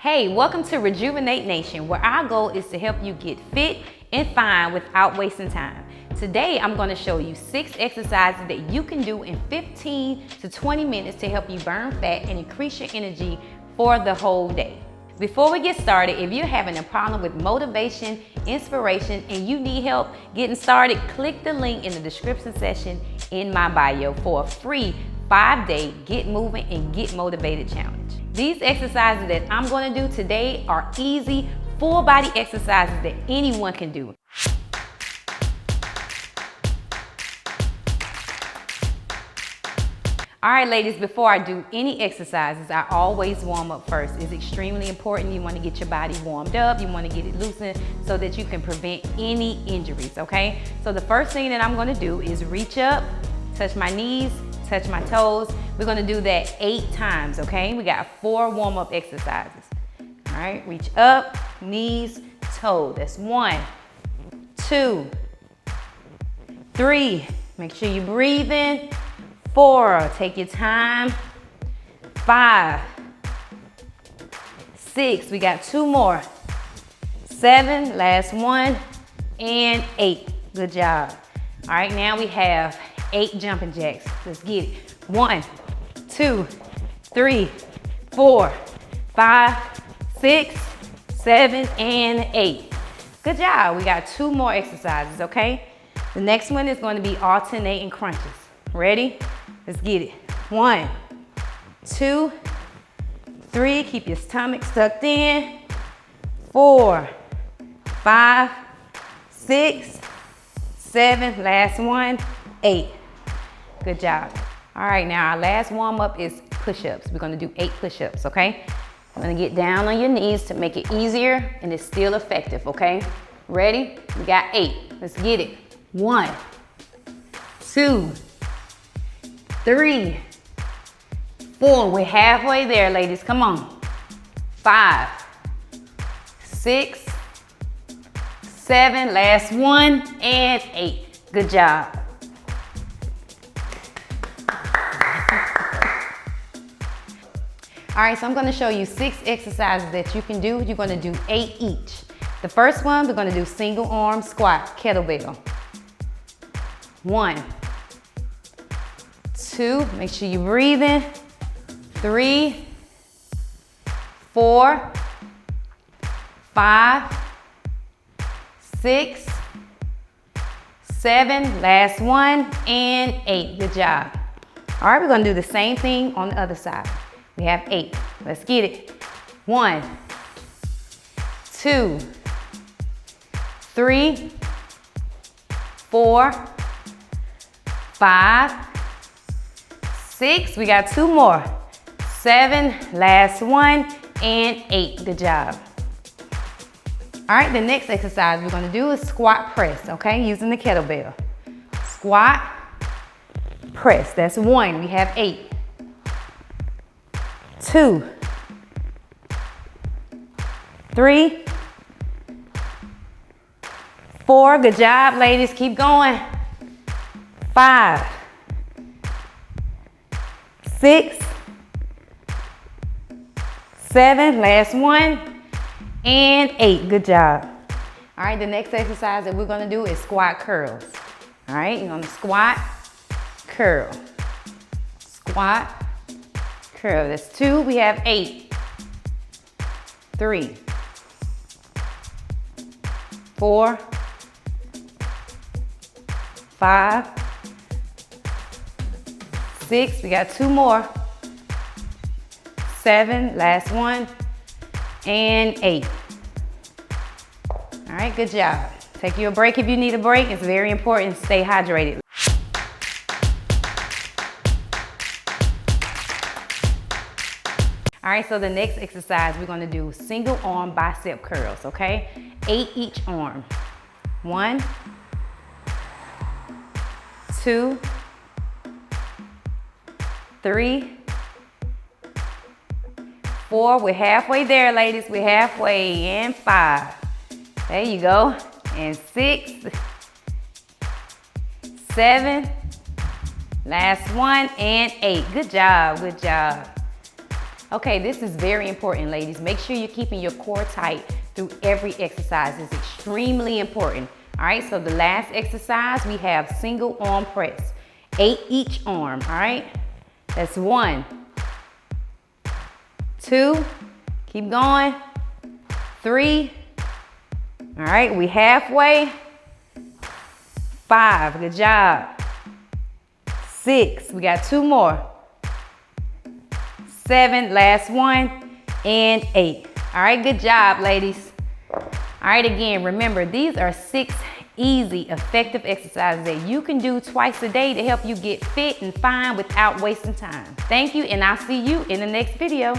Hey, welcome to Rejuvenate Nation, where our goal is to help you get fit and fine without wasting time. Today, I'm going to show you 6 exercises that you can do in 15 to 20 minutes to help you burn fat and increase your energy for the whole day. Before we get started, if you're having a problem with motivation, inspiration, and you need help getting started, click the link in the description section in my bio for a free 5-day Get Moving and Get Motivated challenge. These exercises that I'm going to do today are easy, full body exercises that anyone can do. All right, ladies, before I do any exercises, I always warm up first. It's extremely important. You want to get your body warmed up. You want to get it loosened so that you can prevent any injuries, okay? So the first thing that I'm going to do is reach up, touch my knees, touch my toes. We're going to do that 8 times, okay? We got 4 warm-up exercises. All right, reach up, knees, toe. That's 1, 2, 3. Make sure you breathe in. 4, take your time. 5, 6, we got 2 more. 7, last 1, and 8. Good job. All right, now we have 8 jumping jacks. Let's get it. 1, 2, 3, 4, 5, 6, 7, and 8. Good job. We got 2 more exercises, okay? The next one is going to be alternating crunches. Ready? Let's get it. 1, 2, 3. Keep your stomach tucked in. 4, 5, 6, 7. Last 1, 8. Good job. All right, now our last warm-up is push-ups. We're gonna do 8 push-ups, okay? I'm gonna get down on your knees to make it easier and it's still effective, okay? Ready? We got 8. Let's get it. 1, 2, 3, 4. We're halfway there, ladies. Come on. 5, 6, 7. Last 1, and 8. Good job. All right, so I'm going to show you 6 exercises that you can do. You're going to do 8 each. The first one, we're going to do single arm squat, kettlebell. 1, 2, make sure you breathe in. 3, 4, 5, 6, 7, last 1, and 8. Good job. All right, we're going to do the same thing on the other side. We have 8. Let's get it. 1, 2, 3, 4, 5, 6. We got 2 more. 7, last 1, and 8. Good job. All right, the next exercise we're going to do is squat press, okay, using the kettlebell. Squat, press. That's 1. We have 8. 2, 3, 4. Good job, ladies. Keep going. 5, 6, 7. Last 1, and 8. Good job. All right, the next exercise that we're going to do is squat curls. All right, you're going to squat, curl, squat, curl. That's 2. We have 8. 3, 4, 5, 6. We got 2 more. 7, last 1, and 8. All right, good job. Take you a break if you need a break. It's very important to stay hydrated. All right, so the next exercise, we're gonna do single arm bicep curls, okay? 8 each arm. 1, 2, 3, 4. We're halfway there, ladies. We're halfway. And 5. There you go. And 6, 7, last 1, and 8. Good job, good job. Okay, this is very important, ladies. Make sure you're keeping your core tight through every exercise. It's extremely important. All right, so the last exercise, we have single arm press. 8 each arm, all right? That's 1, 2, keep going, 3, all right, we halfway, 5, good job, 6, we got 2 more, 7, last one, and 8. All right, good job, ladies. All right, again, remember, these are 6 easy, effective exercises that you can do twice a day to help you get fit and fine without wasting time. Thank you, and I'll see you in the next video.